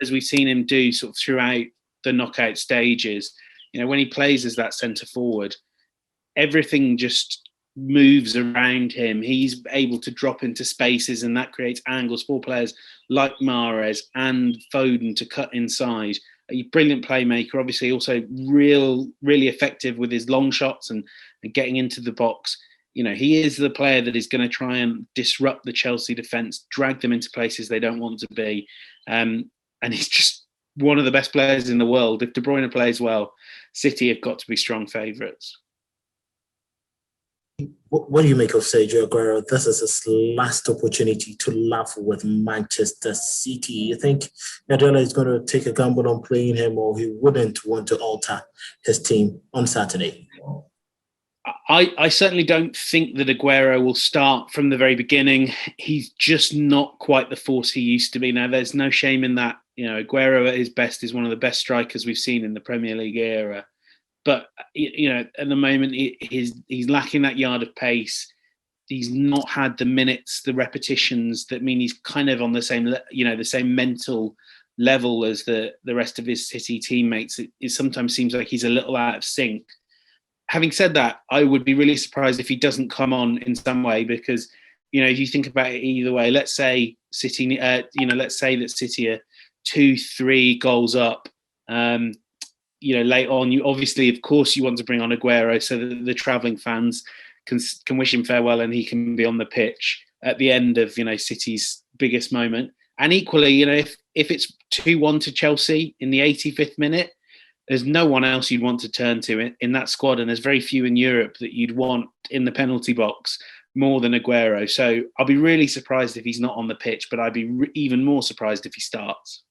as we've seen him do sort of throughout the knockout stages, when he plays as that centre forward, everything just moves around him. He's able to drop into spaces, and that creates angles for players like Mahrez and Foden to cut inside. A brilliant playmaker, obviously also really effective with his long shots and getting into the box. He is the player that is going to try and disrupt the Chelsea defence, drag them into places they don't want to be. And he's just one of the best players in the world. If De Bruyne plays well, City have got to be strong favourites. What do you make of Sergio Aguero? This is his last opportunity to laugh with Manchester City. You think Guardiola is going to take a gamble on playing him, or he wouldn't want to alter his team on Saturday? I certainly don't think that Aguero will start from the very beginning. He's just not quite the force he used to be. Now, there's no shame in that. Aguero at his best is one of the best strikers we've seen in the Premier League era. But, at the moment, he's lacking that yard of pace. He's not had the minutes, the repetitions that mean he's kind of on the same, the same mental level as the rest of his City teammates. It sometimes seems like he's a little out of sync. Having said that, I would be really surprised if he doesn't come on in some way, because, if you think about it either way, let's say City, let's say that City are 2-3 goals up, late on, you obviously, of course, you want to bring on Aguero so that the travelling fans can wish him farewell and he can be on the pitch at the end of, City's biggest moment. And equally, if it's 2-1 to Chelsea in the 85th minute, there's no one else you'd want to turn to in that squad, and there's very few in Europe that you'd want in the penalty box more than Aguero. So I'll be really surprised if he's not on the pitch, but I'd be even more surprised if he starts.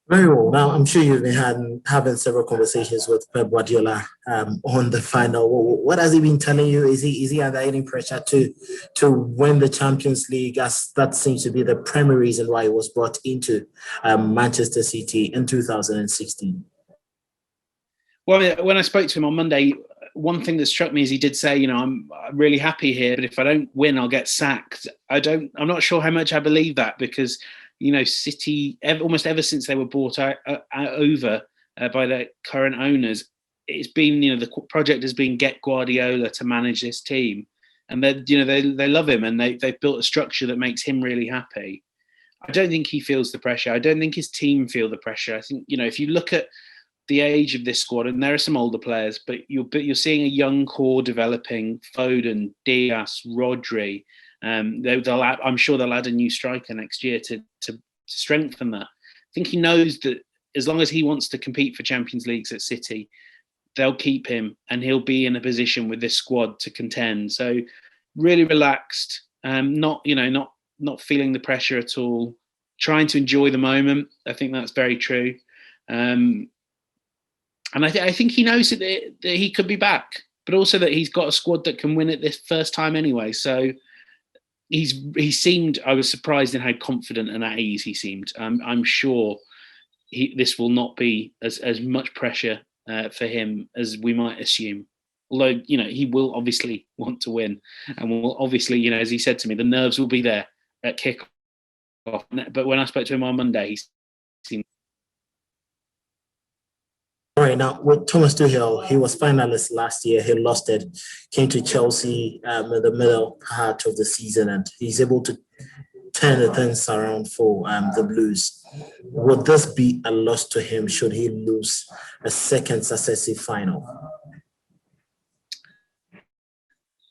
Very well. Now, I'm sure you've been having several conversations with Pep Guardiola on the final. What has he been telling you? Is he under any pressure to win the Champions League, as that seems to be the primary reason why he was brought into Manchester City in 2016? Well, when I spoke to him on Monday, one thing that struck me is he did say, I'm really happy here, but if I don't win, I'll get sacked. I'm not sure how much I believe that, because City, almost ever since they were bought over by their current owners, it's been, the project has been get Guardiola to manage this team, and they love him, and they've built a structure that makes him really happy. I don't think he feels the pressure. I don't think his team feel the pressure. I think, if you look at the age of this squad, and there are some older players, but you're seeing a young core developing: Foden, Diaz, Rodri. I'm sure they'll add a new striker next year to strengthen that. I think he knows that as long as he wants to compete for Champions Leagues at City, they'll keep him, and he'll be in a position with this squad to contend. So really relaxed, not feeling the pressure at all, trying to enjoy the moment. I think that's very true. And I think he knows that he could be back, but also that he's got a squad that can win it this first time anyway. So he seemed, I was surprised in how confident and at ease he seemed. I'm sure this will not be as much pressure for him as we might assume. Although, he will obviously want to win, and will obviously, as he said to me, the nerves will be there at kick-off. But when I spoke to him on Monday, he seemed... All right, now with Thomas Tuchel, he was finalist last year. He lost it, came to Chelsea in the middle part of the season, and he's able to turn the things around for the Blues. Would this be a loss to him should he lose a second successive final?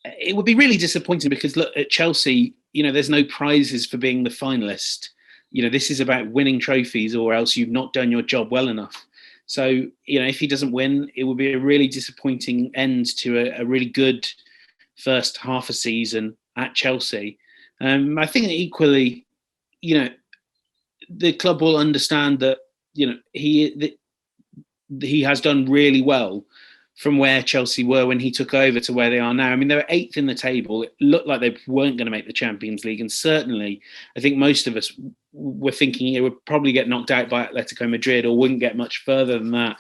It would be really disappointing, because look, at Chelsea, there's no prizes for being the finalist. This is about winning trophies, or else you've not done your job well enough. So, if he doesn't win, it would be a really disappointing end to a really good first half a season at Chelsea. I think that equally, the club will understand that, he has done really well from where Chelsea were when he took over to where they are now. I mean, they were 8th in the table. It looked like they weren't going to make the Champions League. And certainly, I think most of us were thinking it would probably get knocked out by Atletico Madrid, or wouldn't get much further than that.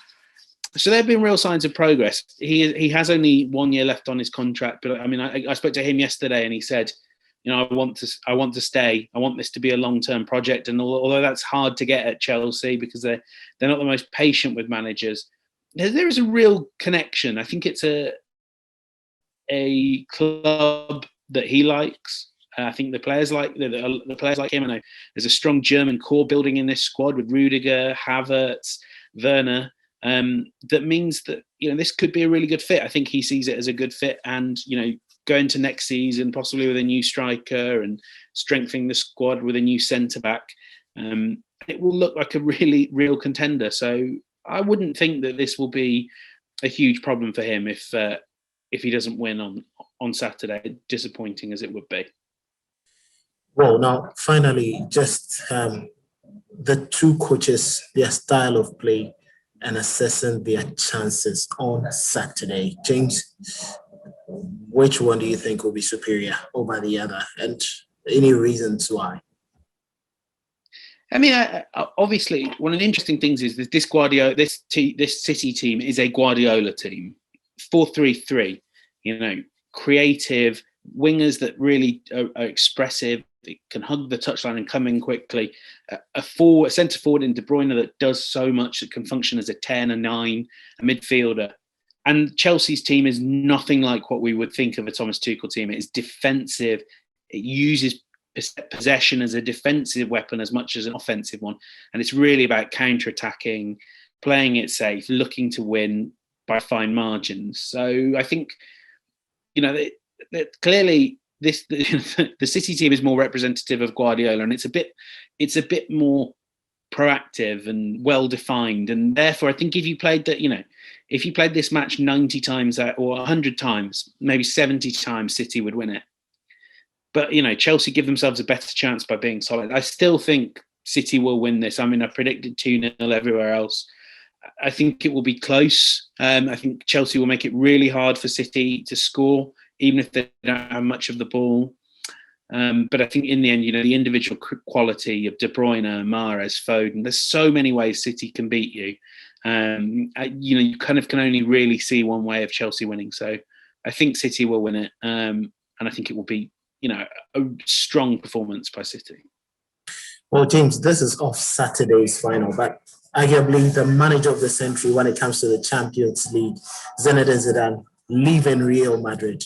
So there have been real signs of progress. He has only 1 year left on his contract. But I mean, I spoke to him yesterday, and he said, I want to stay. I want this to be a long-term project. And although that's hard to get at Chelsea because they're not the most patient with managers, there is a real connection. I think it's a club that he likes. I think the players like him. I know there's a strong German core building in this squad with Rudiger, Havertz, Werner. That means that this could be a really good fit. I think he sees it as a good fit, and go into next season possibly with a new striker and strengthening the squad with a new centre back. It will look like a really real contender. So I wouldn't think that this will be a huge problem for him if he doesn't win on Saturday, disappointing as it would be. Well, now, finally, just the two coaches, their style of play and assessing their chances on Saturday. James, which one do you think will be superior over the other, and any reasons why? I mean, obviously, one of the interesting things is that this City team is a Guardiola team, 4-3-3. Creative wingers that really are expressive. They can hug the touchline and come in quickly. A centre forward in De Bruyne that does so much, that can function as a 10, a 9, a midfielder. And Chelsea's team is nothing like what we would think of a Thomas Tuchel team. It is defensive. It uses possession as a defensive weapon as much as an offensive one. And it's really about counter-attacking, playing it safe, looking to win by fine margins. So I think, clearly the City team is more representative of Guardiola, and it's a bit more proactive and well defined. And therefore, I think if you played this match 90 times or 100 times, maybe 70 times, City would win it. But Chelsea give themselves a better chance by being solid. I still think City will win this. I mean, I predicted 2-0 everywhere else. I think it will be close. I think Chelsea will make it really hard for City to score, even if they don't have much of the ball. But I think in the end, the individual quality of De Bruyne, Mahrez, Foden, there's so many ways City can beat you. You kind of can only really see one way of Chelsea winning. So I think City will win it. And I think it will be, a strong performance by City. Well, James, this is off Saturday's final, but arguably the manager of the century when it comes to the Champions League, Zinedine Zidane, leaving Real Madrid.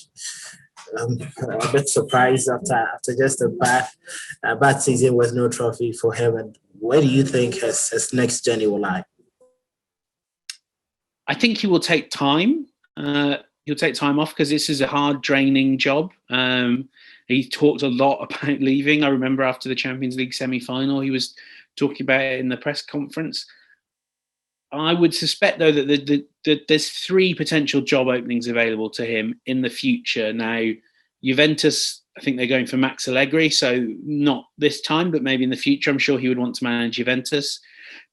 A bit surprised after just a bad season with no trophy for him. And where do you think his next journey will lie? I think he will take time. He'll take time off because this is a hard, draining job. He talked a lot about leaving. I remember after the Champions League semi-final, he was talking about it in the press conference. I would suspect, though, that there's 3 potential job openings available to him in the future. Now, Juventus, I think they're going for Max Allegri, so not this time, but maybe in the future. I'm sure he would want to manage Juventus.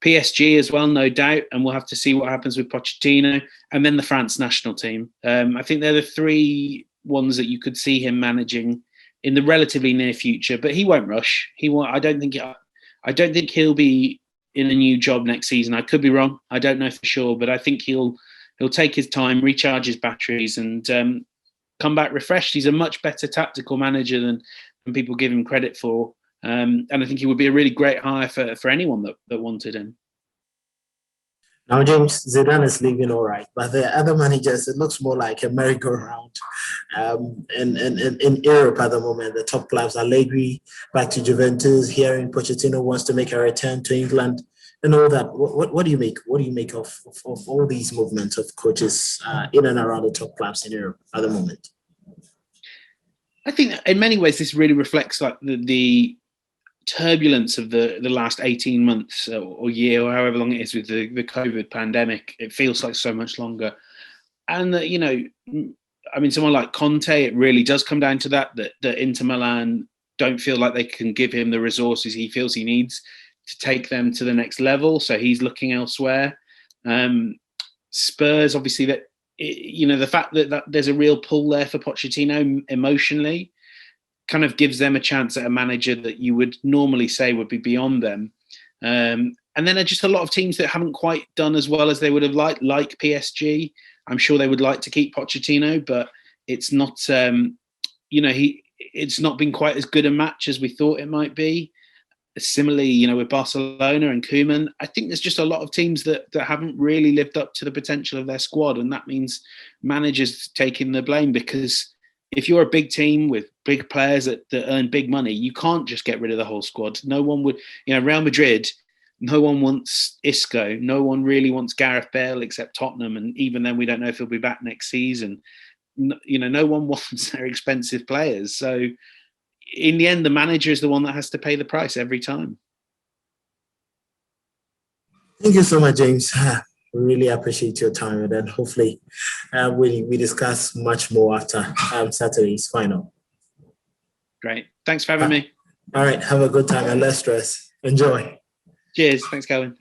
PSG as well, no doubt, and we'll have to see what happens with Pochettino. And then the France national team. I think they're the 3 ones that you could see him managing in the relatively near future, but he won't rush. I don't think he'll be in a new job next season. I could be wrong. I don't know for sure, but I think he'll take his time, recharge his batteries, and come back refreshed. He's a much better tactical manager than people give him credit for. And I think he would be a really great hire for anyone that wanted him. Now, James, Zidane is leaving all right, but the other managers, it looks more like a merry-go-round. In Europe at the moment, the top clubs, Allegri back to Juventus, hearing Pochettino wants to make a return to England, and all that. What do you make? What do you make of all these movements of coaches in and around the top clubs in Europe at the moment? I think in many ways this really reflects like the turbulence of the last 18 months or year or however long it is with the COVID pandemic. It feels like so much longer. And someone like Conte, it really does come down to that Inter Milan don't feel like they can give him the resources he feels he needs to take them to the next level. So he's looking elsewhere. Spurs, obviously, the fact that there's a real pull there for Pochettino emotionally kind of gives them a chance at a manager that you would normally say would be beyond them. And then just a lot of teams that haven't quite done as well as they would have liked, like PSG. I'm sure they would like to keep Pochettino, but it's not, it's not been quite as good a match as we thought it might be. Similarly, with Barcelona and Koeman, I think there's just a lot of teams that haven't really lived up to the potential of their squad, and that means managers taking the blame, because if you're a big team with big players that earn big money, you can't just get rid of the whole squad. No one would, Real Madrid, no one wants Isco. No one really wants Gareth Bale except Tottenham, and even then we don't know if he'll be back next season. No one wants their expensive players. So in the end, the manager is the one that has to pay the price every time. Thank you so much, James. Really appreciate your time, and then hopefully we discuss much more after Saturday's final. Great. Thanks for having me. All right. Have a good time and less stress. Enjoy. Cheers. Thanks, Calvin.